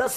10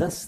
10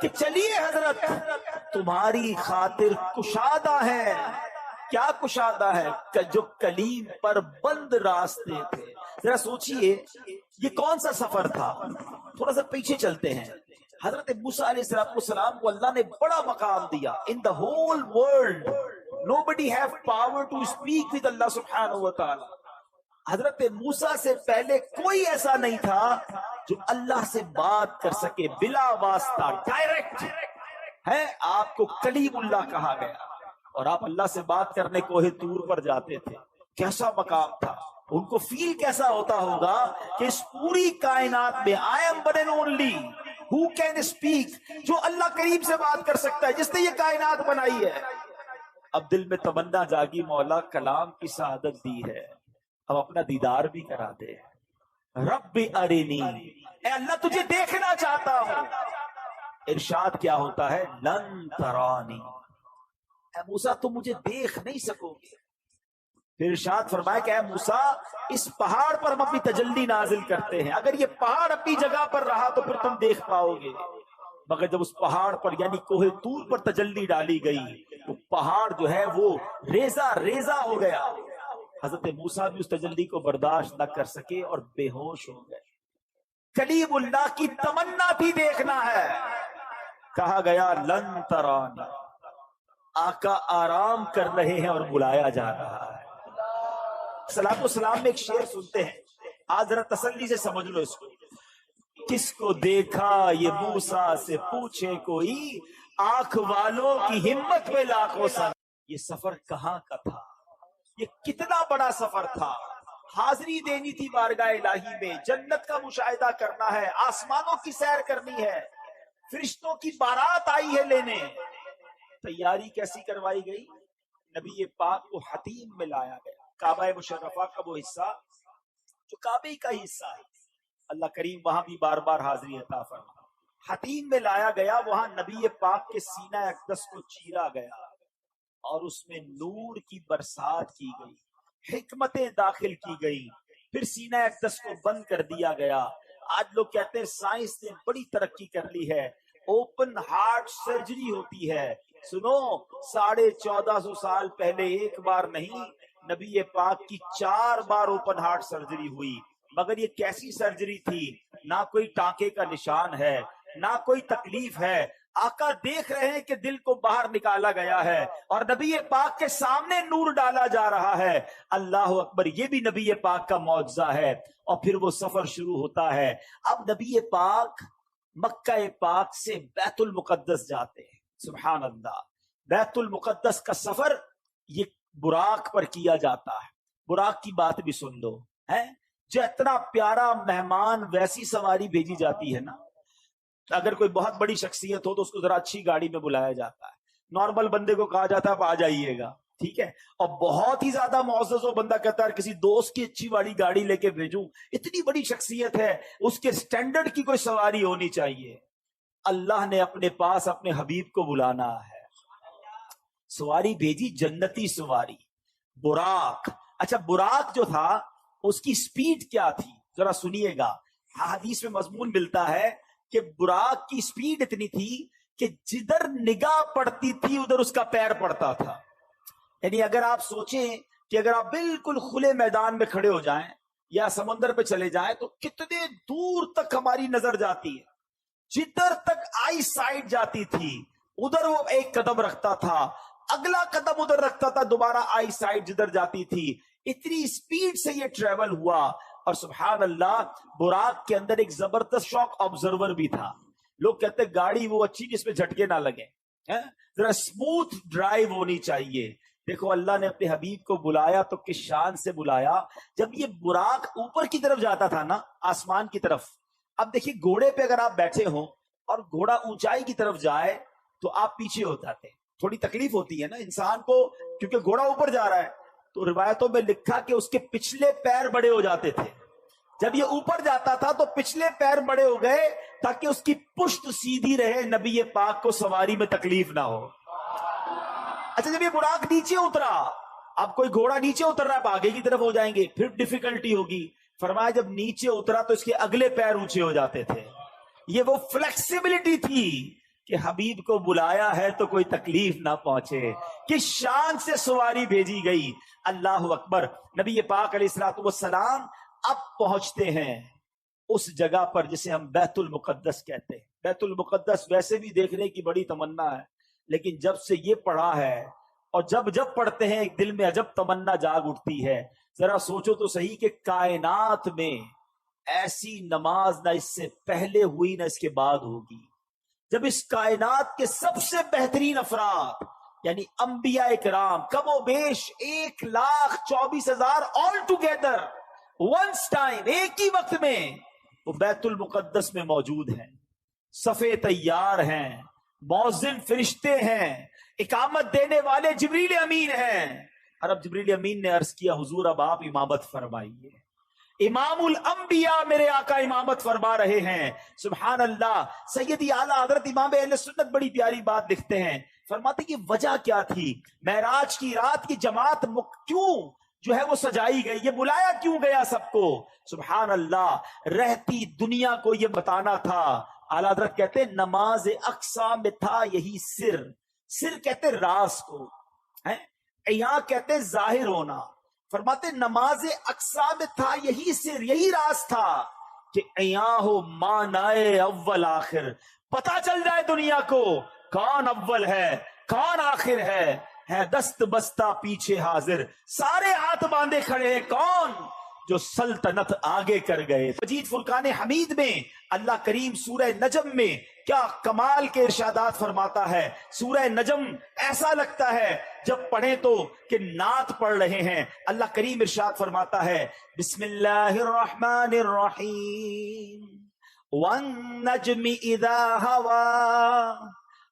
کہ چلیے حضرت تمہاری خاطر کشادہ ہے. کیا کشادہ ہے؟ کہ جو کلیم پر بند راستے تھے. ذرا سوچئے یہ کون سا سفر تھا؟ تھوڑا سا پیچھے چلتے ہیں. حضرت موسیٰ علیہ السلام کو اللہ نے بڑا مقام دیا. ان the whole world nobody have power to speak with Allah سبحانہ و تعالی. حضرت موسیٰ سے پہلے کوئی ایسا نہیں تھا جو اللہ سے بات کر سکے بلا واسطہ، ڈائریکٹ ہے. آپ کو کلیم اللہ کہا گیا اور آپ اللہ سے بات کرنے کوہ طور پر جاتے تھے. کیسا مقام تھا؟ ان کو فیل کیسا ہوتا ہوگا کہ اس پوری کائنات میں I am one and only who can speak، جو اللہ کریم سے بات کر سکتا ہے، جس نے یہ کائنات بنائی ہے. اب دل میں تمنا جاگی، مولا کلام کی سعادت دی ہے، اب اپنا دیدار بھی کرا دے. رب ارنی، اے اللہ تجھے دیکھنا چاہتا ہوں. ارشاد کیا ہوتا ہے؟ لن ترانی، اے موسیٰ تم مجھے دیکھ نہیں سکو گے. پھر ارشاد فرمایا کہ اے موسیٰ اس پہاڑ پر ہم اپنی تجلی نازل کرتے ہیں، اگر یہ پہاڑ اپنی جگہ پر رہا تو پھر تم دیکھ پاؤ گے. مگر جب اس پہاڑ پر یعنی کوہ طور پر تجلی ڈالی گئی تو پہاڑ جو ہے وہ ریزہ ریزہ ہو گیا. حضرت موسیٰ بھی اس تجلی کو برداشت نہ کر سکے اور بے ہوش ہو گئے. کلیم اللہ کی تمنا بھی دیکھنا ہے. کہا گیا لن ترانی، آقا آرام کر رہے ہیں اور بلایا جا رہا ہے. سلام و سلام میں ایک شعر سنتے ہیں، آج ذرا تسلی سے سمجھ لو اس کو. کس کو دیکھا یہ موسیٰ سے پوچھے کوئی، آنکھ والوں کی ہمت پہ لاکھوں سن. یہ سفر کہاں کا تھا؟ یہ کتنا بڑا سفر تھا. حاضری دینی تھی بارگاہ الہی میں، جنت کا مشاہدہ کرنا ہے، آسمانوں کی سیر کرنی ہے، فرشتوں کی بارات آئی ہے لینے. تیاری کیسی کروائی گئی؟ نبی پاک کو حتیم میں لایا گیا. کعبہ مشرفہ کا وہ حصہ جو کعبے کا ہی حصہ ہے، اللہ کریم وہاں بھی بار بار حاضری عطا فرما. حتیم میں لایا گیا، وہاں نبی پاک کے سینہ اقدس کو چیرا گیا اور اس میں نور کی برسات کی گئی، حکمتیں داخل کی گئی. پھر سینہ اقدس کو بند کر دیا گیا. آج لوگ کہتے ہیں سائنس نے بڑی ترقی کر لی ہے، اوپن ہارٹ سرجری ہوتی ہے. سنو، 1450 سال پہلے ایک بار نہیں، نبی پاک کی 4 بار اوپن ہارٹ سرجری ہوئی. مگر یہ کیسی سرجری تھی؟ نہ کوئی ٹانکے کا نشان ہے، نہ کوئی تکلیف ہے. آقا دیکھ رہے ہیں کہ دل کو باہر نکالا گیا ہے اور نبی پاک کے سامنے نور ڈالا جا رہا ہے. اللہ اکبر، یہ بھی نبی پاک کا معجزہ ہے. اور پھر وہ سفر شروع ہوتا ہے. اب نبی پاک مکہ پاک سے بیت المقدس جاتے ہیں. سبحان اللہ. بیت المقدس کا سفر یہ براق پر کیا جاتا ہے. براق کی بات بھی سن لو، ہے جو اتنا پیارا مہمان ویسی سواری بھیجی جاتی ہے نا. اگر کوئی بہت بڑی شخصیت ہو تو اس کو ذرا اچھی گاڑی میں بلایا جاتا ہے، نارمل بندے کو کہا جاتا ہے آپ آ جائیے گا، ٹھیک ہے. اور بہت ہی زیادہ معزز ہو بندہ کہتا ہے کسی دوست کی اچھی والی گاڑی لے کے بھیجوں، اتنی بڑی شخصیت ہے، اس کے سٹینڈرڈ کی کوئی سواری ہونی چاہیے. اللہ نے اپنے پاس اپنے حبیب کو بلانا ہے، سواری بھیجی، جنتی سواری، براق. اچھا، براق جو تھا اس کی سپیڈ کیا تھی ذرا سنیے گا. حدیث میں مضمون ملتا ہے کہ براق کی سپیڈ اتنی تھی کہ جدھر نگاہ پڑتی تھی ادھر اس کا پیر پڑتا تھا. یعنی اگر آپ سوچیں کہ اگر آپ بالکل کھلے میدان میں کھڑے ہو جائیں یا سمندر پہ چلے جائیں تو کتنے دور تک ہماری نظر جاتی ہے. جدھر تک آئی سائٹ جاتی تھی ادھر وہ ایک قدم رکھتا تھا، اگلا قدم ادھر رکھتا تھا، دوبارہ آئی سائٹ جدھر جاتی تھی. اتنی سپیڈ سے یہ ٹریول ہوا. اور سبحان اللہ، براق کے اندر ایک زبردست شاک آبزرور بھی تھا. لوگ کہتے ہیں گاڑی وہ اچھی جس پہ جھٹکے نہ لگے، ذرا اسموتھ ڈرائیو ہونی چاہیے. دیکھو اللہ نے اپنے حبیب کو بلایا تو کس شان سے بلایا. جب یہ براق اوپر کی طرف جاتا تھا نا، آسمان کی طرف، اب دیکھیے گھوڑے پہ اگر آپ بیٹھے ہوں اور گھوڑا اونچائی کی طرف جائے تو آپ پیچھے ہو جاتے. تھوڑی تکلیف ہوتی ہے نا انسان کو، کیونکہ گھوڑا اوپر جا رہا ہے. تو روایتوں میں لکھا کہ اس کے پچھلے پیر بڑے ہو جاتے تھے. جب یہ اوپر جاتا تھا تو پچھلے پیر بڑے ہو گئے تاکہ اس کی پشت سیدھی رہے، نبی پاک کو سواری میں تکلیف نہ ہو. اچھا، جب یہ براق نیچے اترا، اب کوئی گھوڑا نیچے اتر رہا ہے آپ آگے کی طرف ہو جائیں گے، پھر ڈیفیکلٹی ہوگی. فرمایا جب نیچے اترا تو اس کے اگلے پیر اونچے ہو جاتے تھے. یہ وہ فلیکسیبلٹی تھی کہ حبیب کو بلایا ہے تو کوئی تکلیف نہ پہنچے، کس شان سے سواری بھیجی گئی. اللہ اکبر. نبی پاک علیہ الصلوۃ والسلام اب پہنچتے ہیں اس جگہ پر جسے ہم بیت المقدس کہتے ہیں. بیت المقدس ویسے بھی دیکھنے کی بڑی تمنا ہے، لیکن جب سے یہ پڑھا ہے اور جب پڑھتے ہیں ایک دل میں عجب تمنا جاگ اٹھتی ہے. ذرا سوچو تو صحیح کہ کائنات میں ایسی نماز نہ اس سے پہلے ہوئی نہ اس کے بعد ہوگی، جب اس کائنات کے سب سے بہترین افراد یعنی انبیاء کرام کم و بیش 1,24,000 آل ٹوگیدر ونس ٹائم ایک ہی وقت میں وہ بیت المقدس میں موجود ہیں، صفے تیار ہیں، مؤذن فرشتے ہیں، اقامت دینے والے جبریل امین ہیں. اور اب جبریل امین نے عرض کیا حضور اب آپ امامت فرمائیے. امام الانبیاء میرے آقا امامت فرما رہے ہیں. سبحان اللہ. سیدی اعلیٰ حضرت امام اہل سنت بڑی پیاری بات لکھتے ہیں، فرماتے کہ وجہ کیا تھی، معراج کی رات کی جماعت کیوں جو ہے وہ سجائی گئی، یہ بلایا کیوں گیا سب کو. سبحان اللہ. رہتی دنیا کو یہ بتانا تھا. اعلیٰ حضرت کہتے ہیں نماز اقصیٰ میں تھا یہی سر کہتے راز کو، یہاں کہتے ظاہر ہونا. فرماتے نماز اقصیٰ میں تھا یہی سر، یہی راز تھا کہ ایاں ہو مانائے اول آخر، پتا چل جائے دنیا کو کون اول ہے کون آخر ہے دست بستہ پیچھے حاضر، سارے ہاتھ باندھے کھڑے ہیں کون جو سلطنت آگے کر گئے. مجید فرقان حمید میں اللہ کریم سورہ نجم میں کیا کمال کے ارشادات فرماتا ہے. سورہ نجم ایسا لگتا ہے جب پڑھیں تو کہ نعت پڑھ رہے ہیں. اللہ کریم ارشاد فرماتا ہے بسم اللہ الرحمن الرحیم والنجم اذا ہوا،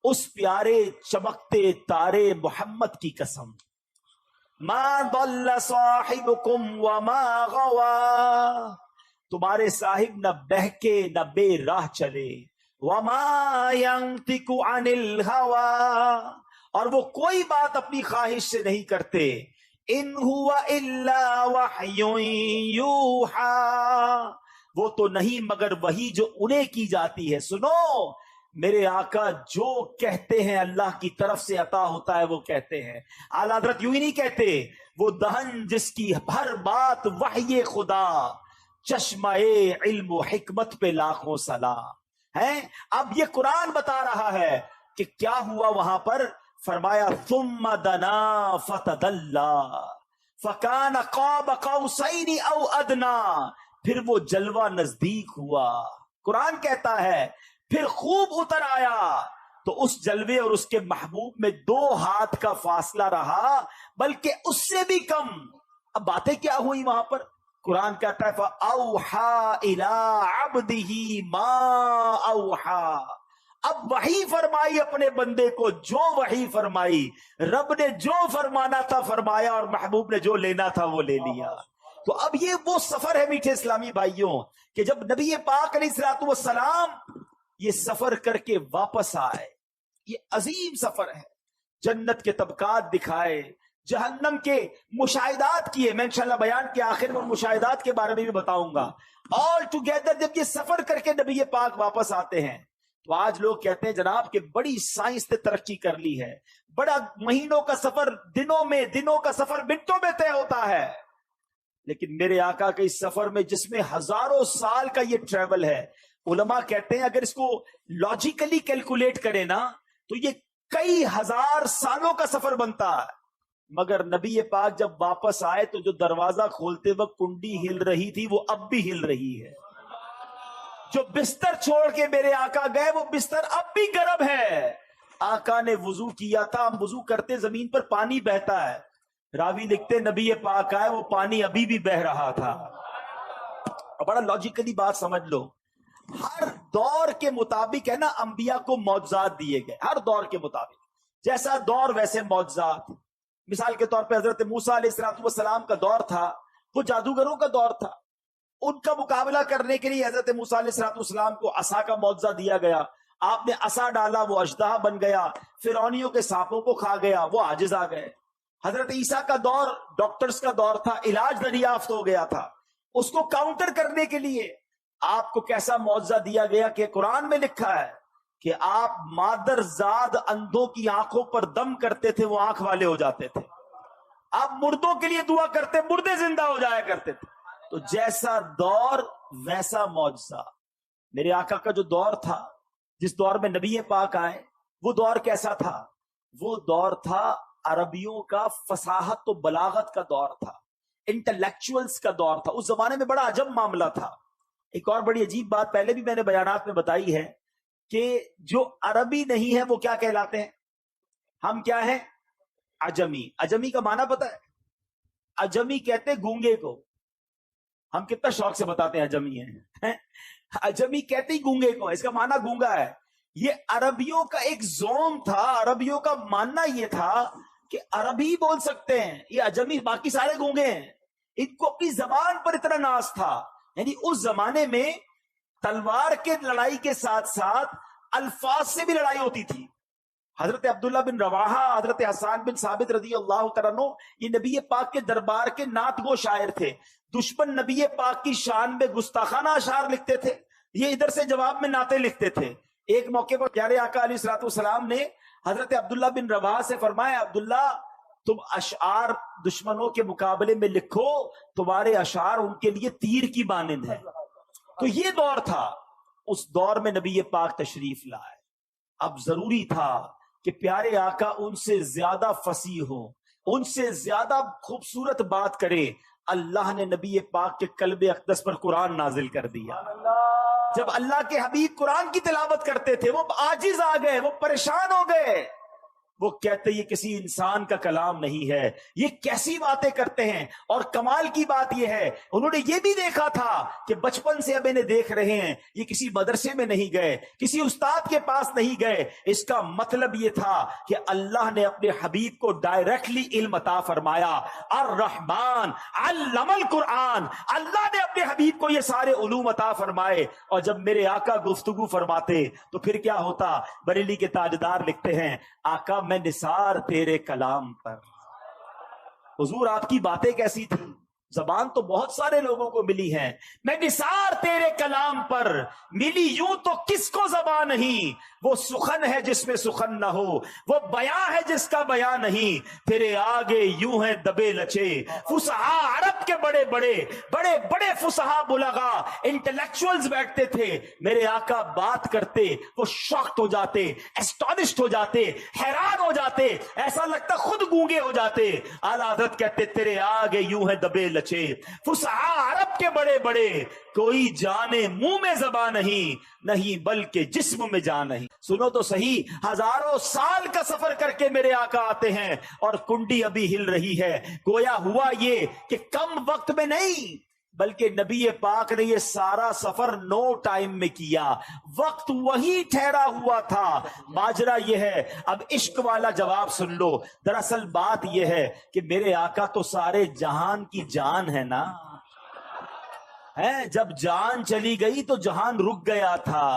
اس پیارے چمکتے تارے محمد کی قسم، ما ضل صاحبکم وما غوا، تمہارے صاحب نہ بہکے نہ بے راہ چلے، وما ينطق عن الهوى، اور وہ کوئی بات اپنی خواہش سے نہیں کرتے، ان هو الا وحی یوحى، وہ تو نہیں مگر وہی جو انہیں کی جاتی ہے. سنو میرے آقا جو کہتے ہیں اللہ کی طرف سے عطا ہوتا ہے وہ کہتے ہیں. اعلیٰ حضرت یوں ہی نہیں کہتے، وہ دہن جس کی ہر بات وحی خدا، چشمہ علم و حکمت پہ لاکھوں سلام ہے. اب یہ قرآن بتا رہا ہے کہ کیا ہوا وہاں پر. فرمایا ثم دنا فتدلا فکان قاب قوسین او ادنا، پھر وہ جلوہ نزدیک ہوا. قرآن کہتا ہے پھر خوب اتر آیا تو اس جلوے اور اس کے محبوب میں 2 ہاتھ کا فاصلہ رہا، بلکہ اس سے بھی کم. اب باتیں کیا ہوئی وہاں پر؟ قرآن کہتا ہے فَأَوْحَا إِلَىٰ عَبْدِهِ مَا أَوْحَا، اب وحی فرمائی اپنے بندے کو جو وحی فرمائی. رب نے جو فرمانا تھا فرمایا اور محبوب نے جو لینا تھا وہ لے لیا. تو اب یہ وہ سفر ہے میٹھے اسلامی بھائیوں کہ جب نبی پاک علیہ الصلوۃ والسلام یہ سفر کر کے واپس آئے، یہ عظیم سفر ہے. جنت کے طبقات دکھائے، جہنم کے مشاہدات کیے. میں انشاءاللہ بیان کے آخر میں مشاہدات کے بارے میں بھی بتاؤں گا. آل ٹوگیدر جب یہ سفر کر کے نبی پاک واپس آتے ہیں تو آج لوگ کہتے ہیں جناب کہ بڑی سائنس نے ترقی کر لی ہے، بڑا مہینوں کا سفر دنوں کا سفر منٹوں میں طے ہوتا ہے. لیکن میرے آقا کے اس سفر میں جس میں ہزاروں سال کا یہ ٹریول ہے، علماء کہتے ہیں اگر اس کو لاجیکلی کیلکولیٹ کرے نا تو یہ کئی ہزار سالوں کا سفر بنتا ہے. مگر نبی پاک جب واپس آئے تو جو دروازہ کھولتے وقت کنڈی ہل رہی تھی وہ اب بھی ہل رہی ہے. جو بستر چھوڑ کے میرے آقا گئے وہ بستر اب بھی گرم ہے. آقا نے وضو کیا تھا، ہم وضو کرتے زمین پر پانی بہتا ہے، راوی لکھتے نبی پاک آئے وہ پانی ابھی بھی بہ رہا تھا. بڑا لاجیکلی بات سمجھ لو، ہر دور کے مطابق ہے نا انبیاء کو معجزات دیے گئے، ہر دور کے مطابق جیسا دور ویسے معجزات. مثال کے طور پہ حضرت موسیٰ علیہ السلام کا دور تھا، وہ جادوگروں کا دور تھا. ان کا مقابلہ کرنے کے لیے حضرت موسیٰ علیہ السلام کو عصا کا معجزہ دیا گیا. آپ نے عصا ڈالا، وہ اژدہا بن گیا، فرعونیوں کے سانپوں کو کھا گیا، وہ عاجز آ گئے. حضرت عیسیٰ کا دور ڈاکٹرز کا دور تھا، علاج دریافت ہو گیا تھا. اس کو کاؤنٹر کرنے کے لیے آپ کو کیسا معجزہ دیا گیا کہ قرآن میں لکھا ہے کہ آپ مادر زاد اندھوں کی آنکھوں پر دم کرتے تھے، وہ آنکھ والے ہو جاتے تھے. آپ مردوں کے لیے دعا کرتے، مردے زندہ ہو جایا کرتے تھے. تو جیسا دور ویسا معجزہ. میرے آقا کا جو دور تھا، جس دور میں نبی پاک آئے، وہ دور کیسا تھا؟ وہ دور تھا عربیوں کا فصاحت و بلاغت کا دور تھا، انٹلیکچوئلز کا دور تھا. اس زمانے میں بڑا عجب معاملہ تھا. ایک اور بڑی عجیب بات پہلے بھی میں نے بیانات میں بتائی ہے کہ جو عربی نہیں ہے وہ کیا کہلاتے ہیں؟ ہم کیا ہیں؟ عجمی. عجمی کا معنی پتہ ہے؟ عجمی کہتے گونگے کو. ہم کتنا شوق سے بتاتے ہیں عجمی ہیں. عجمی کہتے ہی گونگے کو، اس کا معنی گونگا ہے. یہ عربیوں کا ایک زوم تھا، عربیوں کا ماننا یہ تھا کہ عربی بول سکتے ہیں، یہ عجمی باقی سارے گونگے ہیں. ان کو اپنی زبان پر اتنا ناز تھا. یعنی اس زمانے میں تلوار کے لڑائی کے ساتھ ساتھ الفاظ سے بھی لڑائی ہوتی تھی. حضرت عبداللہ بن رواحہ، حضرت حسان بن ثابت رضی اللہ تعالیٰ عنہ، یہ نبی پاک کے دربار کے نعت گو شاعر تھے. دشمن نبی پاک کی شان میں گستاخانہ اشعار لکھتے تھے، یہ ادھر سے جواب میں نعتیں لکھتے تھے. ایک موقع پر پیارے آقا علیہ الصلوۃ والسلام نے حضرت عبداللہ بن رواحہ سے فرمایا، عبداللہ تم اشعار دشمنوں کے مقابلے میں لکھو، تمہارے اشعار ان کے لیے تیر کی مانند ہے. تو یہ دور تھا، اس دور میں نبی پاک تشریف لائے. اب ضروری تھا کہ پیارے آقا ان سے زیادہ فصیح ہو، ان سے زیادہ خوبصورت بات کرے. اللہ نے نبی پاک کے قلب اقدس پر قرآن نازل کر دیا. جب اللہ کے حبیب قرآن کی تلاوت کرتے تھے، وہ عاجز آ گئے، وہ پریشان ہو گئے. وہ کہتے یہ کسی انسان کا کلام نہیں ہے، یہ کیسی باتیں کرتے ہیں. اور کمال کی بات یہ ہے، انہوں نے یہ بھی دیکھا تھا کہ بچپن سے اب انہیں دیکھ رہے ہیں، یہ کسی مدرسے میں نہیں گئے، کسی استاد کے پاس نہیں گئے. اس کا مطلب یہ تھا کہ اللہ نے اپنے حبیب کو ڈائریکٹلی علم عطا فرمایا. الرحمن علم القرآن، اللہ نے اپنے حبیب کو یہ سارے علوم عطا فرمائے. اور جب میرے آقا گفتگو فرماتے تو پھر کیا ہوتا؟ بریلی کے تاجدار لکھتے ہیں، آقا میں نثار تیرے کلام پر. حضور آپ کی باتیں کیسی تھی؟ زبان تو بہت سارے لوگوں کو ملی ہے، میں نثار تیرے کلام پر. ملی یوں تو کس کو زبان نہیں، وہ سخن ہے جس میں سخن نہ ہو، وہ بیان ہے جس کا بیان نہیں. تیرے آگے یوں ہے دبے لچے فصحا عرب کے بڑے بڑے بڑے بڑے فصحا بلغا انٹلیکچوئلز بیٹھتے تھے. میرے آقا بات کرتے، وہ شاکڈ ہو جاتے، اسٹانشڈ ہو جاتے، حیران ہو جاتے، ایسا لگتا خود گونگے ہو جاتے. اعلیٰ حضرت کہتے تیرے آگے یوں ہے دبے لچے فصحا عرب کے بڑے بڑے، کوئی جانے منہ میں زبان نہیں بلکہ جسم میں جان نہیں. سنو تو صحیح، ہزاروں سال کا سفر کر کے میرے آقا آتے ہیں اور کنڈی ابھی ہل رہی ہے. گویا ہوا یہ کہ کم وقت میں نہیں بلکہ نبی پاک نے یہ سارا سفر نو ٹائم میں کیا، وقت وہی ٹھہرا ہوا تھا. ماجرا یہ ہے، اب عشق والا جواب سن لو. دراصل بات یہ ہے کہ میرے آقا تو سارے جہان کی جان ہے نا. جب جان چلی گئی تو جہان رک گیا تھا.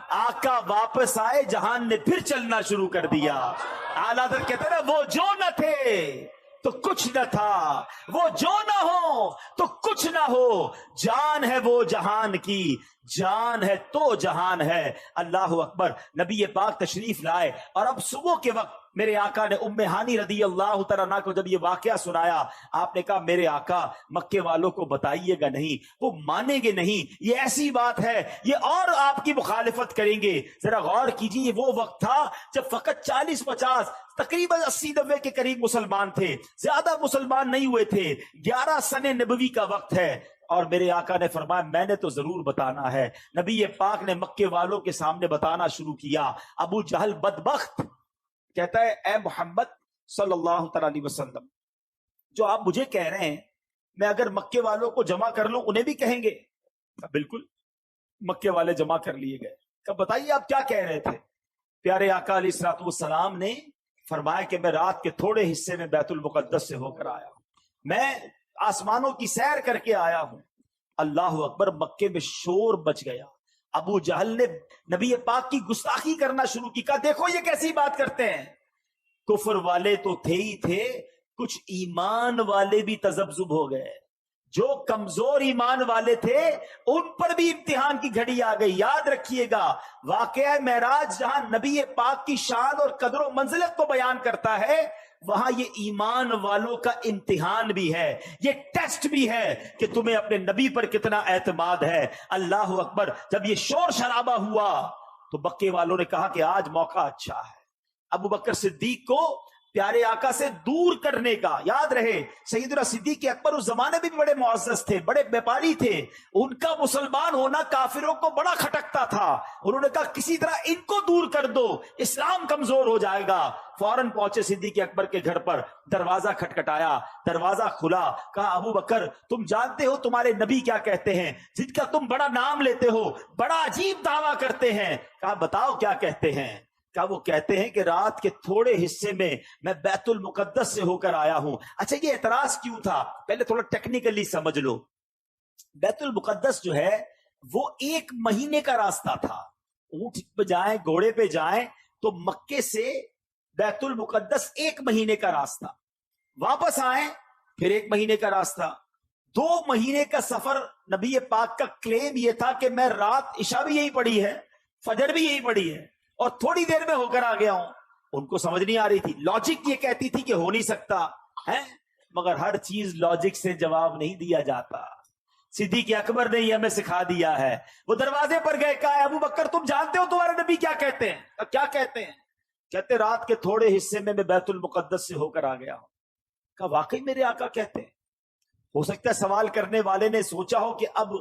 آقا واپس آئے، جہان نے پھر چلنا شروع کر دیا. اعلیٰ حضرت کہتے ہیں نا، وہ جو نہ تھے تو کچھ نہ تھا، وہ جو نہ ہو تو کچھ نہ ہو. جان ہے وہ جہان کی، جان ہے تو جہان ہے. اللہ اکبر. نبی پاک تشریف لائے اور اب صبح کے وقت میرے آقا نے ام ہانی رضی اللہ تعالیٰ عنہ کو جب یہ واقعہ سنایا، آپ نے کہا میرے آقا مکے والوں کو بتائیے گا نہیں، وہ مانیں گے نہیں، یہ ایسی بات ہے یہ اور آپ کی مخالفت کریں گے. ذرا غور کیجیے، یہ وہ وقت تھا جب فقط 40-50 تقریباً 80-90 کے قریب مسلمان تھے، زیادہ مسلمان نہیں ہوئے تھے. 11 سن نبوی کا وقت ہے. اور میرے آقا نے فرمایا میں نے تو ضرور بتانا ہے. نبی پاک نے مکے والوں کے سامنے بتانا شروع کیا. ابو جہل بدبخت کہتا ہے اے محمد صلی اللہ تعالی علیہ وسلم، جو آپ مجھے کہہ رہے ہیں میں اگر مکے والوں کو جمع کر لوں انہیں بھی کہیں گے؟ بالکل. مکے والے جمع کر لیے گئے. کب بتائیے آپ کیا کہہ رہے تھے؟ پیارے آقا علیہ الصلوۃ والسلام نے فرمایا کہ میں رات کے تھوڑے حصے میں بیت المقدس سے ہو کر آیا ہوں، میں آسمانوں کی سیر کر کے آیا ہوں. اللہ اکبر. مکے میں شور بچ گیا. ابو جہل نے نبی پاک کی گستاخی کرنا شروع کی. کہا دیکھو یہ کیسی بات کرتے ہیں. کفر والے تو تھے ہی تھے، کچھ ایمان والے بھی تذبذب ہو گئے. جو کمزور ایمان والے تھے ان پر بھی امتحان کی گھڑی آ گئی. یاد رکھیے گا واقعہ معراج جہاں نبی پاک کی شان اور قدر و منزلت کو بیان کرتا ہے، وہاں یہ ایمان والوں کا امتحان بھی ہے، یہ ٹیسٹ بھی ہے کہ تمہیں اپنے نبی پر کتنا اعتماد ہے. اللہ اکبر. جب یہ شور شرابہ ہوا تو مکے والوں نے کہا کہ آج موقع اچھا ہے ابو بکر صدیق کو پیارے آقا سے دور کرنے کا. یاد رہے سیدنا صدیق اکبر اس زمانے میں بھی بڑے معزز تھے، بڑے بیپاری تھے، ان کا مسلمان ہونا کافروں کو بڑا کھٹکتا تھا. انہوں نے کہا کسی طرح ان کو دور کر دو، اسلام کمزور ہو جائے گا. فوراً پہنچے صدیق اکبر کے گھر پر، دروازہ کھٹکھٹایا، دروازہ کھلا. کہا ابو بکر تم جانتے ہو تمہارے نبی کیا کہتے ہیں جن کا تم بڑا نام لیتے ہو، بڑا عجیب دعویٰ کرتے ہیں. کہا بتاؤ کیا کہتے ہیں. کہا وہ کہتے ہیں کہ رات کے تھوڑے حصے میں بیت المقدس سے ہو کر آیا ہوں. اچھا یہ اعتراض کیوں تھا؟ پہلے تھوڑا ٹیکنیکلی سمجھ لو. بیت المقدس جو ہے وہ 1 مہینے کا راستہ تھا. اونٹ پہ جائیں، گھوڑے پہ جائیں تو مکے سے بیت المقدس 1 مہینے کا راستہ، واپس آئیں پھر 1 مہینے کا راستہ. 2 مہینے کا سفر. نبی پاک کا کلیم یہ تھا کہ میں رات عشاء بھی یہی پڑھی ہے، فجر بھی یہی پڑھی ہے اور تھوڑی دیر میں ہو کر آ گیا ہوں. ان کو سمجھ نہیں آ رہی تھی. لاجک یہ کہتی تھی کہ ہو نہیں سکتا ہے، مگر ہر چیز لاجک سے جواب نہیں دیا جاتا. صدیق اکبر نے یہ ہمیں سکھا دیا ہے. وہ دروازے پر گئے، کہا ابو بکر تم جانتے ہو تمہارے نبی کیا کہتے ہیں؟ کیا کہتے ہیں؟ کہتے رات کے تھوڑے حصے میں بیت المقدس سے ہو کر آ گیا ہوں. کہا واقعی میرے آقا کہتے ہیں؟ ہو سکتا ہے سوال کرنے والے نے سوچا ہو کہ اب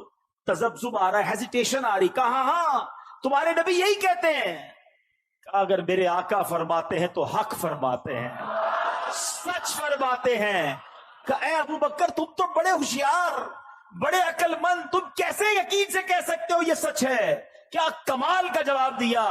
تذبذب آ رہا ہے، ہیزیٹیشن آ رہی. کہا ہاں تمہارے نبی یہی کہتے ہیں. اگر میرے آقا فرماتے ہیں تو حق فرماتے ہیں، سچ فرماتے ہیں. کہ اے ابو بکر تم تو بڑے ہوشیار، بڑے عقل مند، تم کیسے یقین سے کہہ سکتے ہو یہ سچ ہے؟ کیا کمال کا جواب دیا.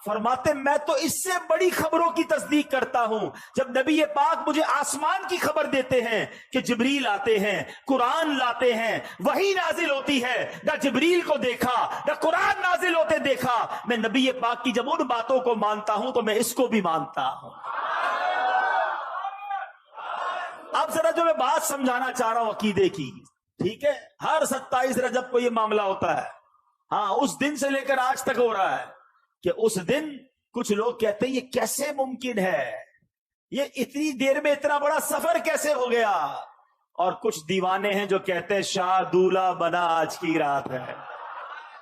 فرماتے میں تو اس سے بڑی خبروں کی تصدیق کرتا ہوں. جب نبی پاک مجھے آسمان کی خبر دیتے ہیں کہ جبریل آتے ہیں، قرآن لاتے ہیں، وحی نازل ہوتی ہے، نہ جبریل کو دیکھا نہ قرآن نازل ہوتے دیکھا، میں نبی پاک کی جب ان باتوں کو مانتا ہوں تو میں اس کو بھی مانتا ہوں. اب ذرا جو میں بات سمجھانا چاہ رہا ہوں عقیدے کی، ٹھیک ہے، ہر 27 رجب کو یہ معاملہ ہوتا ہے. ہاں اس دن سے لے کر آج تک ہو رہا ہے کہ اس دن کچھ لوگ کہتے ہیں یہ کیسے ممکن ہے، یہ اتنی دیر میں اتنا بڑا سفر کیسے ہو گیا. اور کچھ دیوانے ہیں جو کہتے ہیں شاہ دولہ بنا آج کی رات ہے.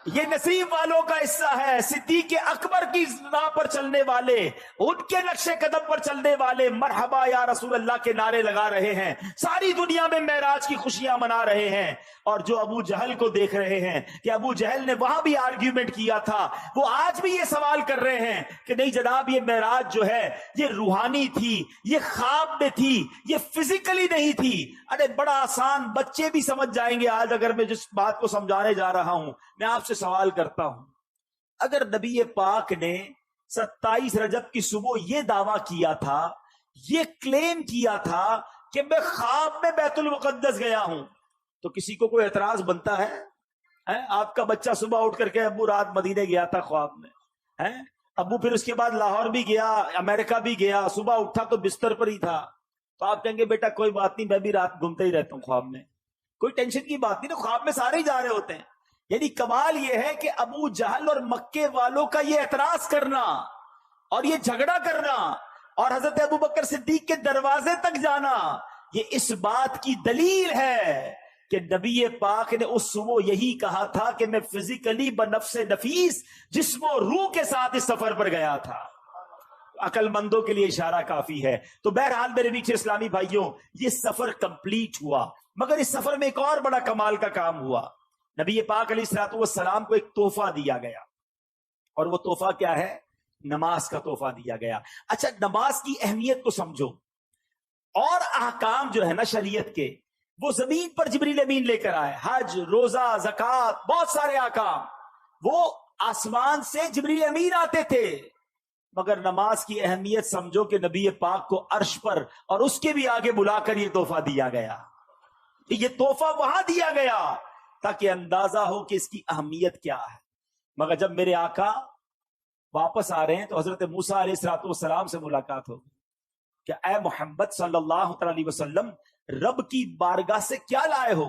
یہ نصیب والوں کا حصہ ہے. صدیق اکبر کی راہ پر چلنے والے، ان کے نقش قدم پر چلنے والے مرحبا یا رسول اللہ کے نعرے لگا رہے ہیں، ساری دنیا میں معراج کی خوشیاں منا رہے ہیں. اور جو ابو جہل کو دیکھ رہے ہیں کہ ابو جہل نے وہاں بھی آرگیومنٹ کیا تھا، وہ آج بھی یہ سوال کر رہے ہیں کہ نہیں جناب یہ معراج جو ہے یہ روحانی تھی، یہ خواب میں تھی، یہ فزیکلی نہیں تھی. ارے بڑا آسان، بچے بھی سمجھ جائیں گے. آج اگر میں جس بات کو سمجھانے جا رہا ہوں، میں آپ سے سوال کرتا ہوں، اگر نبی پاک نے 27 رجب کی صبح یہ دعویٰ کیا تھا، یہ کلیم کیا تھا کہ میں خواب میں بیت المقدس گیا ہوں، تو کسی کو کوئی اعتراض بنتا ہے؟ آپ کا بچہ صبح اٹھ کر کے ابو رات مدینے گیا تھا خواب میں، ابو پھر اس کے بعد لاہور بھی گیا، امریکہ بھی گیا، صبح اٹھا تو بستر پر ہی تھا، تو آپ کہیں گے بیٹا کوئی بات نہیں، میں بھی رات گھومتا ہی رہتا ہوں خواب میں، کوئی ٹینشن کی بات نہیں نا، خواب میں سارے ہی جا رہے ہوتے ہیں. یعنی کمال یہ ہے کہ ابو جہل اور مکے والوں کا یہ اعتراض کرنا اور یہ جھگڑا کرنا اور حضرت ابو بکر صدیق کے دروازے تک جانا، یہ اس بات کی دلیل ہے کہ نبی پاک نے اس صبح یہی کہا تھا کہ میں فزیکلی بنفس نفیس جسم و روح کے ساتھ اس سفر پر گیا تھا. عقل مندوں کے لیے اشارہ کافی ہے. تو بہرحال میرے میٹھے اسلامی بھائیوں، یہ سفر کمپلیٹ ہوا، مگر اس سفر میں ایک اور بڑا کمال کا کام ہوا. نبی پاک علیہ الصلوۃ والسلام کو ایک تحفہ دیا گیا، اور وہ تحفہ کیا ہے؟ نماز کا تحفہ دیا گیا. اچھا نماز کی اہمیت کو سمجھو. اور احکام جو ہے نا شریعت کے، وہ زمین پر جبریل امین لے کر آئے. حج، روزہ، زکوٰۃ، بہت سارے احکام وہ آسمان سے جبریل امین آتے تھے. مگر نماز کی اہمیت سمجھو کہ نبی پاک کو عرش پر اور اس کے بھی آگے بلا کر یہ تحفہ دیا گیا. یہ تحفہ وہاں دیا گیا تاکہ اندازہ ہو کہ اس کی اہمیت کیا ہے. مگر جب میرے آقا واپس آ رہے ہیں تو حضرت موسیٰ علیہ الصلوۃ والسلام سے ملاقات ہوگی کہ اے محمد صلی اللہ علیہ وسلم، رب کی بارگاہ سے کیا لائے ہو؟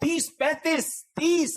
30, 35, 30,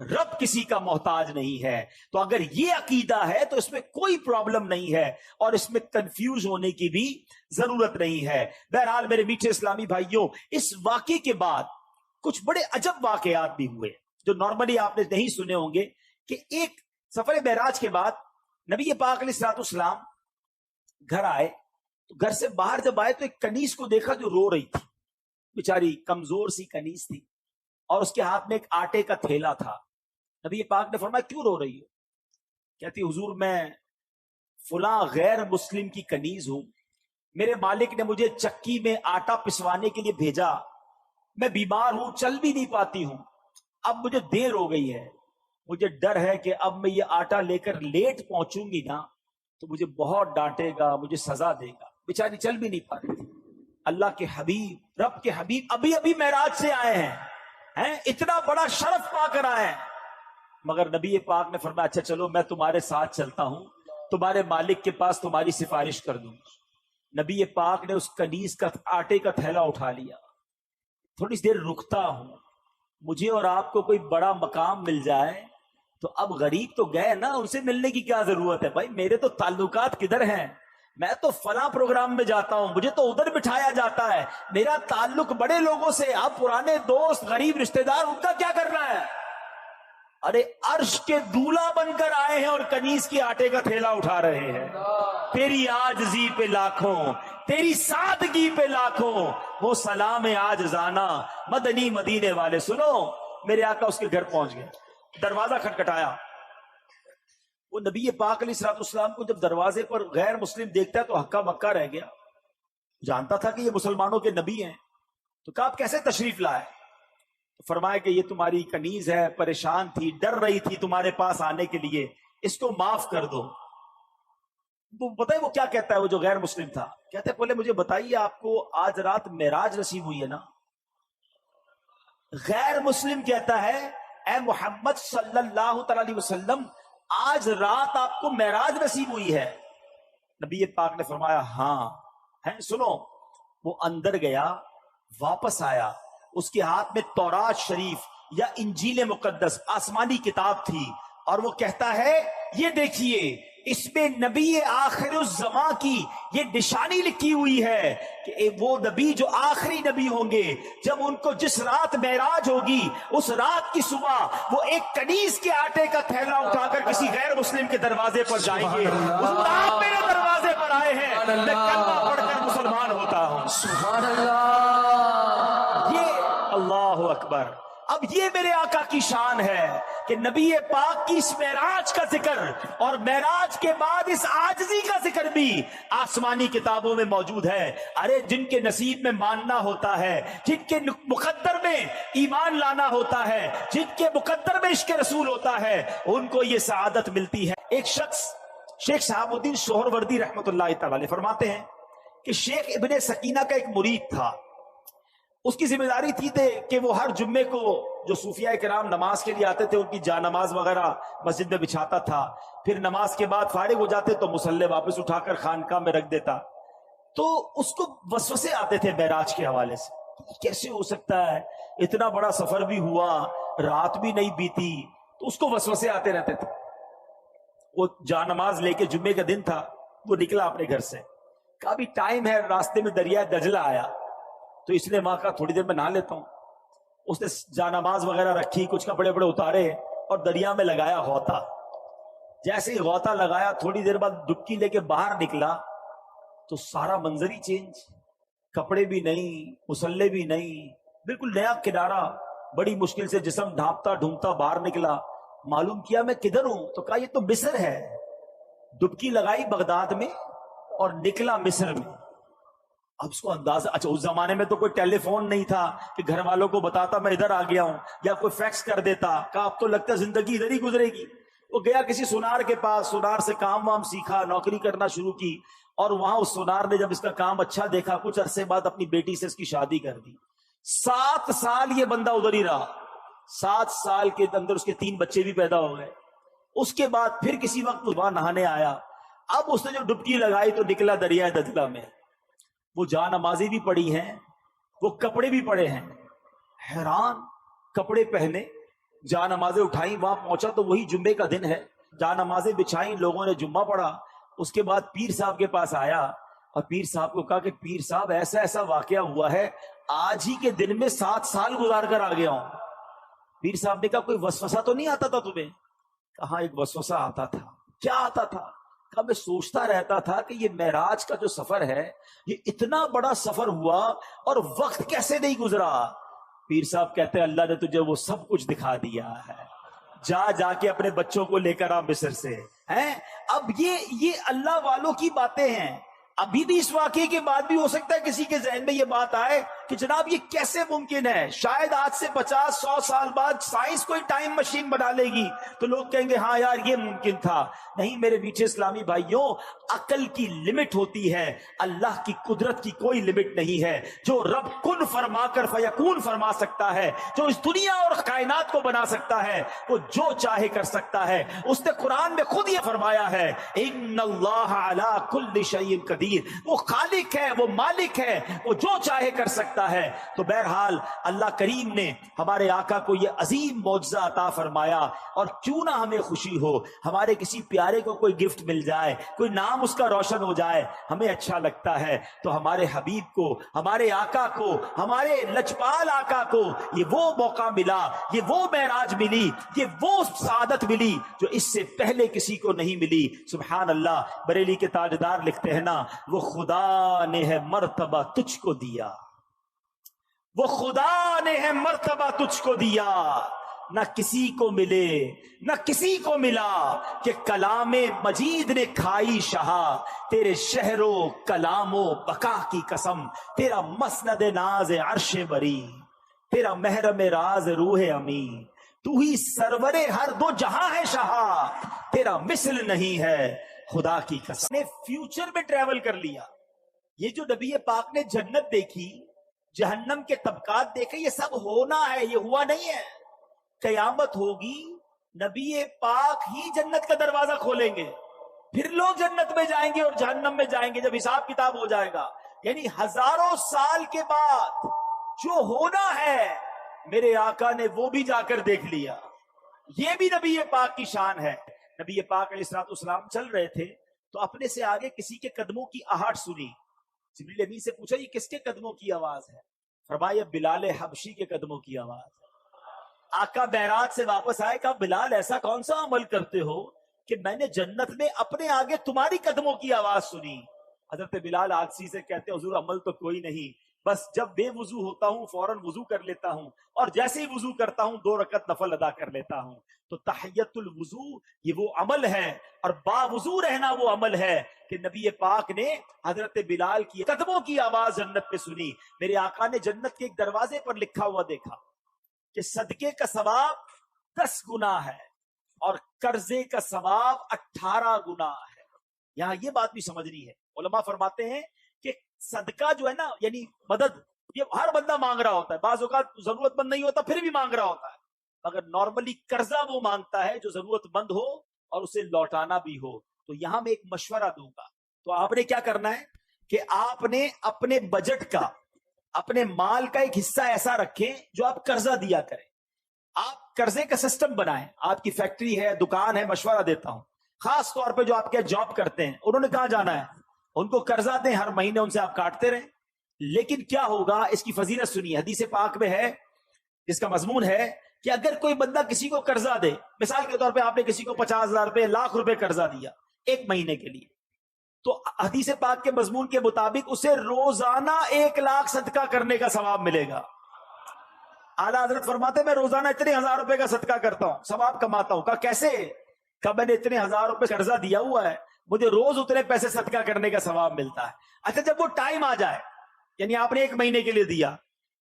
رب کسی کا محتاج نہیں ہے. تو اگر یہ عقیدہ ہے تو اس میں کوئی پرابلم نہیں ہے اور اس میں کنفیوز ہونے کی بھی ضرورت نہیں ہے. بہرحال میرے میٹھے اسلامی بھائیوں، اس واقعے کے بعد کچھ بڑے عجب واقعات بھی ہوئے جو نارملی آپ نے نہیں سنے ہوں گے. کہ ایک سفر معراج کے بعد نبی پاک علیہ الصلوۃ والسلام گھر آئے تو گھر سے باہر جب آئے تو ایک کنیز کو دیکھا جو رو رہی تھی. بیچاری کمزور سی کنیز تھی اور اس کے ہاتھ میں ایک آٹے کا تھیلا تھا. نبی پاک نے فرمایا کیوں رو رہی ہو؟ کہتی حضور میں فلاں غیر مسلم کی کنیز ہوں، میرے مالک نے مجھے چکی میں آٹا پسوانے کے لیے بھیجا، میں بیمار ہوں، چل بھی نہیں پاتی ہوں، اب مجھے دیر ہو گئی ہے، مجھے ڈر ہے کہ اب میں یہ آٹا لے کر لیٹ پہنچوں گی نا تو مجھے بہت ڈانٹے گا، مجھے سزا دے گا. بیچاری چل بھی نہیں پا رہی تھی. اللہ کے حبیب، رب کے حبیب ابھی ابھی معراج سے آئے ہیں، اتنا بڑا شرف پا کر آئے ہیں، مگر نبی پاک نے فرمایا اچھا چلو میں تمہارے ساتھ چلتا ہوں، تمہارے مالک کے پاس تمہاری سفارش کر دوں. نبی پاک نے اس کنیز کا آٹے کا تھیلا اٹھا لیا. تھوڑی دیر رکتا ہوں، مجھے اور آپ کو کوئی بڑا مقام مل جائے تو اب غریب تو گئے نا، ان سے ملنے کی کیا ضرورت ہے بھائی، میرے تو تعلقات کدھر ہیں، میں تو فلاں پروگرام میں جاتا ہوں، مجھے تو ادھر بٹھایا جاتا ہے، میرا تعلق بڑے لوگوں سے، اب پرانے دوست غریب رشتہ دار ان کا کیا کرنا ہے. ارے عرش کے دولہا بن کر آئے ہیں اور کنیز کی آٹے کا تھیلا اٹھا رہے ہیں. تیری عاجزی پہ لاکھوں، تیری سادگی پہ لاکھوں، وہ سلام عاجزانہ مدنی مدینے والے. سنو میرے آقا اس کے گھر پہنچ گئے، دروازہ کھٹکھٹایا. وہ نبی پاک علیہ الصلوۃ والسلام کو جب دروازے پر غیر مسلم دیکھتا ہے تو ہکا مکا رہ گیا. جانتا تھا کہ یہ مسلمانوں کے نبی ہیں، تو کہا آپ کیسے تشریف لائے؟ فرمایا کہ یہ تمہاری کنیز ہے، پریشان تھی، ڈر رہی تھی تمہارے پاس آنے کے لیے، اس کو معاف کر دو. تو پتہ ہے وہ کیا کہتا ہے، وہ جو غیر مسلم تھا کہتا ہے پہلے مجھے بتائیے آپ کو آج رات معراج نصیب ہوئی ہے نا؟ غیر مسلم کہتا ہے اے محمد صلی اللہ تعالی علیہ وسلم آج رات آپ کو معراج نصیب ہوئی ہے؟ نبی پاک نے فرمایا ہاں ہے. سنو، وہ اندر گیا، واپس آیا، اس کے ہاتھ میں تورات شریف یا انجیل مقدس آسمانی کتاب تھی، اور وہ کہتا ہے یہ دیکھیے اس میں نبی آخر الزمان کی یہ نشانی لکھی ہوئی ہے کہ وہ نبی جو آخری نبی ہوں گے، جب ان کو جس رات معراج ہوگی اس رات کی صبح وہ ایک کنیز کے آٹے کا تھیلا اٹھا کر کسی غیر مسلم کے دروازے پر جائیں گے. حضور آپ میرے دروازے پر آئے ہیں، میں کلمہ پڑھ کر مسلمان ہوتا ہوں. سبحان اللہ، یہ اللہ اکبر. اب یہ میرے آقا کی شان ہے کہ نبی پاک کی اس معراج کا ذکر اور معراج کے بعد اس عاجزی کا ذکر بھی آسمانی کتابوں میں موجود ہے. ارے جن کے نصیب میں ماننا ہوتا ہے، جن کے مقدر میں ایمان لانا ہوتا ہے، جن کے مقدر میں عشق رسول ہوتا ہے، ان کو یہ سعادت ملتی ہے. ایک شخص شیخ صحاب الدین سہروردی رحمۃ اللہ تعالی فرماتے ہیں کہ شیخ ابن سکینہ کا ایک مرید تھا. اس کی ذمہ داری تھی کہ وہ ہر جمعے کو جو صوفیاء کرام نماز کے لیے آتے تھے ان کی جا نماز وغیرہ مسجد میں بچھاتا تھا، پھر نماز کے بعد فارغ ہو جاتے تو مصلے واپس اٹھا کر خانقاہ میں رکھ دیتا. تو اس کو وسوسے آتے تھے معراج کے حوالے سے، کیسے ہو سکتا ہے اتنا بڑا سفر بھی ہوا، رات بھی نہیں بیتی، تو اس کو وسوسے آتے رہتے تھے. وہ جا نماز لے کے جمعے کا دن تھا، وہ نکلا اپنے گھر سے، کہا بھی ٹائم ہے، راستے میں دریا دجلہ آیا تو اس نے وہاں کہا تھوڑی دیر میں نہا لیتا ہوں. اس نے جانماز وغیرہ رکھی، کچھ کپڑے بڑے اتارے اور دریا میں لگایا غوطہ. جیسے ہی غوطہ لگایا تھوڑی دیر بعد ڈبکی لے کے باہر نکلا تو سارا منظر ہی چینج، کپڑے بھی نہیں، مسلے بھی نہیں، بالکل نیا کنارہ. بڑی مشکل سے جسم ڈھانپتا ڈھونپتا باہر نکلا، معلوم کیا میں کدھر ہوں، تو کہا یہ تو مصر ہے. ڈبکی لگائی بغداد میں اور نکلا مصر میں. اب اس کو اندازہ، اچھا اس زمانے میں تو کوئی ٹیلی فون نہیں تھا کہ گھر والوں کو بتاتا میں ادھر آ گیا ہوں، یا کوئی فیکس کر دیتا، کہا اب تو لگتا ہے زندگی ادھر ہی گزرے گی. وہ گیا کسی سونار کے پاس، سونار سے کام وام سیکھا، نوکری کرنا شروع کی، اور وہاں اس سونار نے جب اس کا کام اچھا دیکھا کچھ عرصے بعد اپنی بیٹی سے اس کی شادی کر دی. 7 سال یہ بندہ ادھر ہی رہا. 7 سال کے اندر اس کے 3 بچے بھی پیدا ہو گئے. اس کے بعد پھر کسی وقت وہاں نہانے آیا. اب اس نے جو ڈبکی لگائی تو نکلا دریا دجلہ میں. وہ جا نمازی بھی پڑی ہیں، وہ کپڑے بھی پڑے ہیں، حیران، کپڑے پہنے جا نمازیں اٹھائیں، وہاں پہنچا تو وہی جمعے کا دن ہے، جا نمازیں بچھائیں، لوگوں نے جمعہ پڑھا. اس کے بعد پیر صاحب کے پاس آیا اور پیر صاحب کو کہا کہ پیر صاحب ایسا ایسا واقعہ ہوا ہے، آج ہی کے دن میں 7 سال گزار کر آ گیا ہوں. پیر صاحب نے کہا کوئی وسوسہ تو نہیں آتا تھا تمہیں؟ کہا ایک وسوسہ آتا تھا. کیا آتا تھا؟ کہا میں سوچتا رہتا تھا کہ یہ معراج کا جو سفر ہے یہ اتنا بڑا سفر ہوا اور وقت کیسے نہیں گزرا. پیر صاحب کہتے ہیں اللہ نے تجھے وہ سب کچھ دکھا دیا ہے، جا کے اپنے بچوں کو لے کر آ مصر سے ہیں. اب یہ اللہ والوں کی باتیں ہیں. ابھی بھی اس واقعے کے بعد بھی ہو سکتا ہے کسی کے ذہن میں یہ بات آئے کہ جناب یہ کیسے ممکن ہے. شاید آج سے 50-100 سال بعد سائنس کوئی ٹائم مشین بنا لے گی تو لوگ کہیں گے ہاں یار یہ ممکن تھا. نہیں میرے میٹھے اسلامی بھائیوں، عقل کی لمٹ ہوتی ہے، اللہ کی قدرت کی کوئی لمٹ نہیں ہے. جو رب کن فرما کر فیکون فرما سکتا ہے، جو اس دنیا اور کائنات کو بنا سکتا ہے، وہ جو چاہے کر سکتا ہے. اس نے قرآن میں خود یہ فرمایا ہے ان اللہ علی کل شیء قدیر. وہ خالق ہے، وہ مالک ہے، وہ جو چاہے کر سکتا ہے. تو بہرحال اللہ کریم نے ہمارے آقا کو یہ عظیم معجزہ عطا فرمایا. اور کیوں نہ ہمیں خوشی ہو، ہمارے کسی پیارے کو کوئی گفٹ مل جائے، کوئی نام اس کا روشن ہو جائے، ہمیں اچھا لگتا ہے. تو ہمارے حبیب کو، ہمارے آقا کو، ہمارے لجپال آقا کو یہ وہ موقع ملا، یہ وہ معراج ملی، یہ وہ سعادت ملی جو اس سے پہلے کسی کو نہیں ملی. سبحان اللہ. بریلی کے تاجدار لکھتے ہیں نا، وہ خدا نے ہے مرتبہ تجھ کو دیا، وہ خدا نے ہے مرتبہ تجھ کو دیا، نہ کسی کو ملے نہ کسی کو ملا کہ کلام مجید نے کھائی شہا. تیرے شہر و کلام و بقا کی قسم، تیرا مسند ناز عرش بری، تیرا محرم راز روح امی، تو ہی سرور ہر دو جہاں ہے شہا، تیرا مثل نہیں ہے خدا کی قسم. نے فیوچر میں ٹریول کر لیا. یہ جو نبی پاک نے جنت دیکھی، جہنم کے طبقات دیکھے، یہ سب ہونا ہے، یہ ہوا نہیں ہے. قیامت ہوگی، نبی پاک ہی جنت کا دروازہ کھولیں گے، پھر لوگ جنت میں جائیں گے اور جہنم میں جائیں گے جب حساب کتاب ہو جائے گا. یعنی ہزاروں سال کے بعد جو ہونا ہے میرے آقا نے وہ بھی جا کر دیکھ لیا. یہ بھی نبی پاک کی شان ہے. نبی پاک علیہ السلام چل رہے تھے تو اپنے سے آگے کسی کے قدموں کی آہٹ سنی. جبریل امین سے پوچھا یہ کس کے قدموں کی آواز ہے؟ فرمایا بلال حبشی کے قدموں کی آواز ہے. آقا بیرات سے واپس آئے، کہا بلال ایسا کون سا عمل کرتے ہو کہ میں نے جنت میں اپنے آگے تمہاری قدموں کی آواز سنی. حضرت بلال عاجزی سے کہتے حضور عمل تو کوئی نہیں، بس جب بے وضو ہوتا ہوں فوراً وضو کر لیتا ہوں، اور جیسے ہی وضو کرتا ہوں 2 رکعت نفل ادا کر لیتا ہوں. تو تحیت الوضو یہ وہ عمل ہے، اور با وضو رہنا وہ عمل ہے کہ نبی پاک نے حضرت بلال کی قدموں کی آواز جنت پہ سنی. میرے آقا نے جنت کے ایک دروازے پر لکھا ہوا دیکھا کہ صدقے کا ثواب 10 گنا ہے اور قرضے کا ثواب 18 گنا ہے. یہاں یہ بات بھی سمجھنی ہے. علماء فرماتے ہیں کہ صدقہ جو ہے نا، یعنی مدد، یہ ہر بندہ مانگ رہا ہوتا ہے. بعض اوقات ضرورت مند نہیں ہوتا پھر بھی مانگ رہا ہوتا ہے، مگر نارملی قرضہ وہ مانگتا ہے جو ضرورت مند ہو اور اسے لوٹانا بھی ہو. تو یہاں میں ایک مشورہ دوں گا. تو آپ نے کیا کرنا ہے کہ آپ نے اپنے بجٹ کا، اپنے مال کا ایک حصہ ایسا رکھیں جو آپ قرضہ دیا کریں. آپ قرضے کا سسٹم بنائیں. آپ کی فیکٹری ہے، دکان ہے، مشورہ دیتا ہوں خاص طور پہ جو آپ کے جاب کرتے ہیں، انہوں نے کہاں جانا ہے، ان کو قرضہ دیں، ہر مہینے ان سے آپ کاٹتے رہیں. لیکن کیا ہوگا، اس کی فضیلت سنیے. حدیث پاک میں ہے، اس کا مضمون ہے کہ اگر کوئی بندہ کسی کو قرضہ دے، مثال کے طور پہ آپ نے کسی کو 50,000 روپے، لاکھ روپے قرضہ دیا 1 مہینے کے لیے، تو حدیث پاک کے مضمون کے مطابق اسے روزانہ 1 لاکھ صدقہ کرنے کا ثواب ملے گا. اعلیٰ حضرت فرماتے میں روزانہ اتنے 1000 روپے کا صدقہ کرتا ہوں، ثواب کماتا ہوں. کہا کیسے؟ کہا میں نے اتنے 1000 روپے قرضہ دیا ہوا ہے، مجھے روز اتنے پیسے صدقہ کرنے کا ثواب ملتا ہے. اچھا جب وہ ٹائم آ جائے، یعنی آپ نے 1 مہینے کے لیے دیا،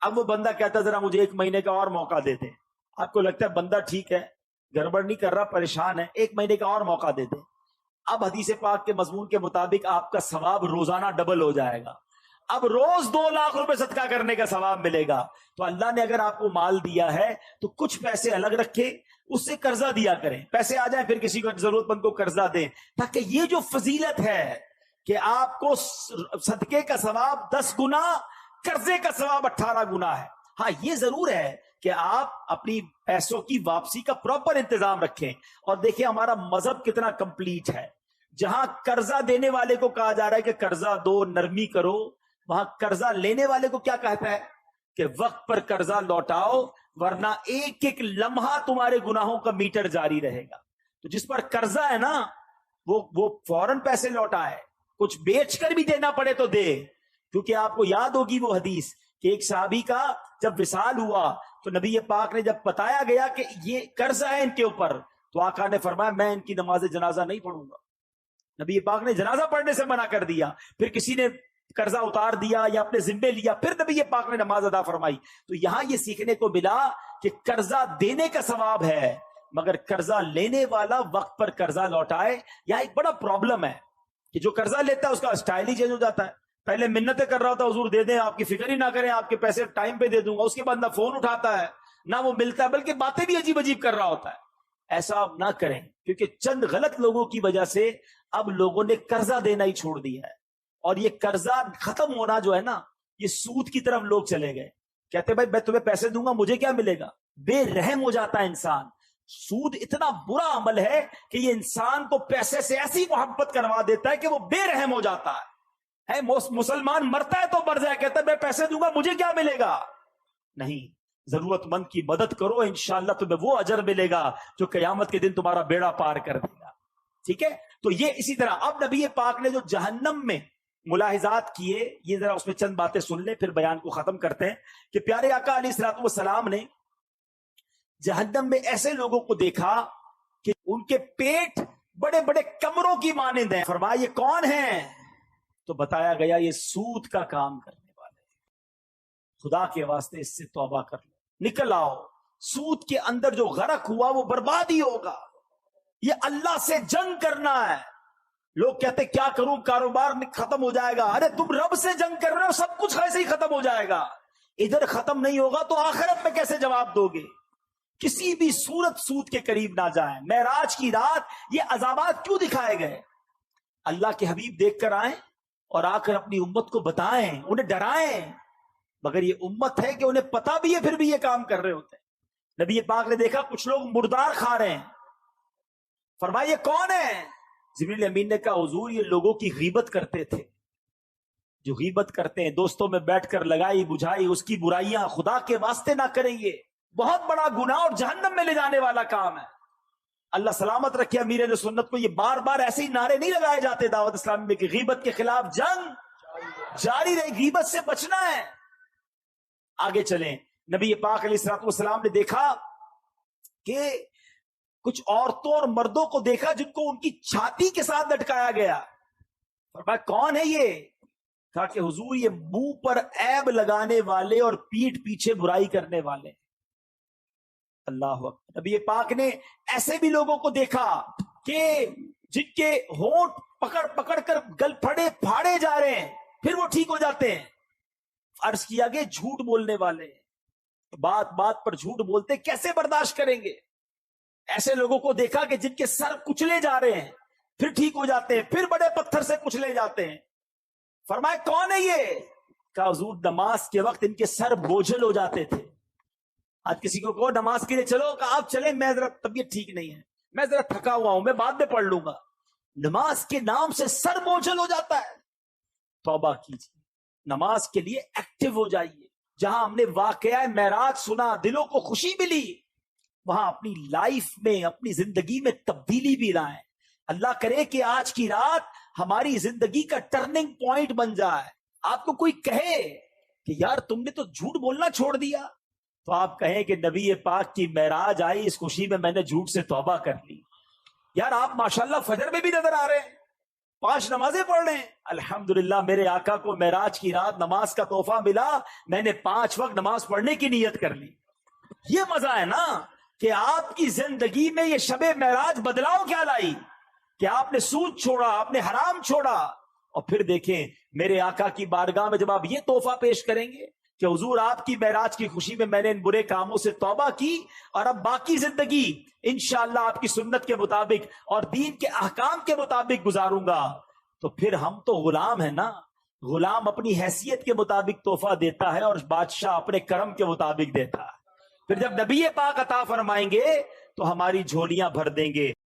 اب وہ بندہ کہتا ذرا مجھے 1 مہینے کا اور موقع دے دیں. آپ کو لگتا ہے بندہ ٹھیک ہے، گڑبڑ نہیں کر رہا، پریشان ہے، 1 مہینے کا اور موقع دے دیں. اب حدیث پاک کے مضمون کے مطابق آپ کا ثواب روزانہ ڈبل ہو جائے گا. اب روز 2 لاکھ روپے صدقہ کرنے کا ثواب ملے گا. تو اللہ نے اگر آپ کو مال دیا ہے تو کچھ پیسے الگ رکھے، اس سے قرضہ دیا کریں. پیسے آ جائیں پھر کسی کو ضرورت مند کو قرضہ دیں، تاکہ یہ جو فضیلت ہے کہ آپ کو صدقے کا ثواب 10 گنا، قرضے کا ثواب 18 گنا ہے. ہاں یہ ضرور ہے کہ آپ اپنی پیسوں کی واپسی کا پراپر انتظام رکھیں. اور دیکھیں ہمارا مذہب کتنا کمپلیٹ ہے. جہاں قرضہ دینے والے کو کہا جا رہا ہے کہ قرضہ دو، نرمی کرو، وہاں قرضہ لینے والے کو کیا کہتا ہے کہ وقت پر قرضہ لوٹاؤ ورنہ ایک ایک لمحہ تمہارے گناہوں کا میٹر جاری رہے گا. تو جس پر قرضہ ہے نا وہ فوراً پیسے لوٹا ہے، کچھ بیچ کر بھی دینا پڑے تو دے. کیونکہ آپ کو یاد ہوگی وہ حدیث کہ ایک صحابی کا جب وصال ہوا تو نبی پاک نے جب بتایا گیا کہ یہ قرضہ ہے ان کے اوپر، تو آقا نے فرمایا میں ان کی نماز جنازہ نہیں پڑھوں گا. نبی پاک نے جنازہ پڑھنے سے منع کر دیا. پھر کسی نے قرضہ اتار دیا یا اپنے ذمے لیا، پھر نبی پاک نے نماز ادا فرمائی. تو یہاں یہ سیکھنے کو ملا کہ قرضہ دینے کا ثواب ہے مگر قرضہ لینے والا وقت پر قرضہ لوٹائے. یہاں ایک بڑا پرابلم ہے کہ جو قرضہ لیتا ہے اس کا اسٹائل ہی چینج ہو جاتا ہے. پہلے منتیں کر رہا ہوتا حضور دے دیں، آپ کی فکر ہی نہ کریں، آپ کے پیسے ٹائم پہ دے دوں گا. اس کے بعد نہ فون اٹھاتا ہے نہ وہ ملتا ہے، بلکہ باتیں بھی عجیب عجیب کر رہا ہوتا ہے. ایسا آپ نہ کریں، کیونکہ چند غلط لوگوں کی وجہ سے اب لوگوں نے قرضہ دینا ہی چھوڑ دیا ہے. اور یہ قرضہ ختم ہونا جو ہے نا، یہ سود کی طرف لوگ چلے گئے. کہتے بھائی میں تمہیں پیسے دوں گا مجھے کیا ملے گا. بے رحم ہو جاتا ہے انسان. سود اتنا برا عمل ہے کہ یہ انسان کو پیسے سے ایسی محبت کروا دیتا ہے کہ وہ بے رحم ہو جاتا ہے. مسلمان مرتا ہے تو مر جائے، کہتا ہے میں پیسے دوں گا مجھے کیا ملے گا. نہیں، ضرورت مند کی مدد کرو، انشاءاللہ تمہیں وہ اجر ملے گا جو قیامت کے دن تمہارا بیڑا پار کر دے گا. ٹھیک ہے. تو یہ اسی طرح اب نبی پاک نے جو جہنم میں ملاحظات کیے، یہ ذرا اس میں چند باتیں سن لیں پھر بیان کو ختم کرتے ہیں. کہ پیارے آقا علیہ الصلوۃ والسلام نے جہنم میں ایسے لوگوں کو دیکھا کہ ان کے پیٹ بڑے بڑے کمروں کی مانند ہیں. فرمایا یہ کون ہیں؟ تو بتایا گیا یہ سود کا کام کرنے والے. خدا کے واسطے اس سے توبہ کر لو، نکل آؤ. سود کے اندر جو غرق ہوا وہ برباد ہی ہوگا. یہ اللہ سے جنگ کرنا ہے. لوگ کہتے کیا کروں، کاروبار ختم ہو جائے گا. ارے تم رب سے جنگ کر رہے ہو، سب کچھ ایسے ہی ختم ہو جائے گا. ادھر ختم نہیں ہوگا تو آخرت میں کیسے جواب دو گے. کسی بھی صورت سود کے قریب نہ جائیں. معراج کی رات یہ عذابات کیوں دکھائے گئے؟ اللہ کے حبیب دیکھ کر آئیں اور آ کر اپنی امت کو بتائیں، انہیں ڈرائیں. مگر یہ امت ہے کہ انہیں پتہ بھی ہے پھر بھی یہ کام کر رہے ہوتے ہیں. نبی پاک نے دیکھا کچھ لوگ مردار کھا رہے ہیں. فرمایا یہ کون ہے؟ جبریل امین نے کہا حضور یہ لوگوں کی غیبت کرتے تھے. جو غیبت کرتے ہیں، دوستوں میں بیٹھ کر لگائی بجھائی اس کی برائیاں، خدا کے واسطے نہ کریں. یہ بہت بڑا گناہ اور جہنم میں لے جانے والا کام ہے. اللہ سلامت رکھے امیر اہل سنت کو. یہ بار بار ایسے ہی نعرے نہیں لگائے جاتے دعوت اسلامی میں کہ غیبت کے خلاف جنگ جاری رہے، غیبت سے بچنا ہے. آگے چلیں. نبی پاک علیہ الصلوۃ والسلام نے دیکھا کہ کچھ عورتوں اور مردوں کو دیکھا جن کو ان کی چھاتی کے ساتھ لٹکایا گیا. فرمایا کون ہے یہ؟ کہا کہ حضور یہ منہ پر عیب لگانے والے اور پیٹھ پیچھے برائی کرنے والے. اللہ اکبر. نبی پاک نے ایسے بھی لوگوں کو دیکھا کہ جن کے ہونٹ پکڑ پکڑ کر گل پھاڑے جا رہے ہیں پھر وہ ٹھیک ہو جاتے ہیں. عرض کیا کہ جھوٹ بولنے والے، بات بات پر جھوٹ بولتے، کیسے برداشت کریں گے؟ ایسے لوگوں کو دیکھا کہ جن کے سر کچلے جا رہے ہیں پھر ٹھیک ہو جاتے ہیں، پھر بڑے پتھر سے کچلے جاتے ہیں. فرمایا کون ہے یہ؟ کہا حضور نماز کے وقت ان کے سر بوجھل ہو جاتے تھے. آج کسی کو کہو نماز کے لیے چلو، کہا آپ چلیں میں ذرا طبیعت ٹھیک نہیں ہے، میں ذرا تھکا ہوا ہوں، میں بعد میں پڑھ لوں گا. نماز کے نام سے سر بوجھل ہو جاتا ہے. توبہ کیجیے، نماز کے لیے ایکٹیو ہو جائیے. جہاں ہم نے واقعہ معراج سنا، دلوں کو خوشی ملی، وہاں اپنی لائف میں اپنی زندگی میں تبدیلی بھی لائیں. اللہ کرے کہ آج کی رات ہماری زندگی کا ٹرننگ پوائنٹ بن جائے. آپ کو کوئی کہے کہ یار تم نے تو جھوٹ بولنا چھوڑ دیا، تو آپ کہیں کہ نبی پاک کی معراج آئی، اس خوشی میں نے جھوٹ سے توبہ کر لی. یار آپ ماشاءاللہ فجر میں بھی نظر آ رہے ہیں، 5 نمازیں پڑھ رہے ہیں. الحمدللہ میرے آقا کو معراج کی رات نماز کا تحفہ ملا، میں نے 5 وقت نماز پڑھنے کی نیت کر لی. یہ مزہ ہے نا کہ آپ کی زندگی میں یہ شب معراج بدلاؤ کیا لائی کہ آپ نے سود چھوڑا، آپ نے حرام چھوڑا. اور پھر دیکھیں میرے آقا کی بارگاہ میں جب آپ یہ تحفہ پیش کریں گے کہ حضور آپ کی معراج کی خوشی میں نے ان برے کاموں سے توبہ کی اور اب باقی زندگی انشاءاللہ آپ کی سنت کے مطابق اور دین کے احکام کے مطابق گزاروں گا. تو پھر ہم تو غلام ہیں نا. غلام اپنی حیثیت کے مطابق تحفہ دیتا ہے اور بادشاہ اپنے کرم کے مطابق دیتا ہے. پھر جب نبی پاک عطا فرمائیں گے تو ہماری جھولیاں بھر دیں گے.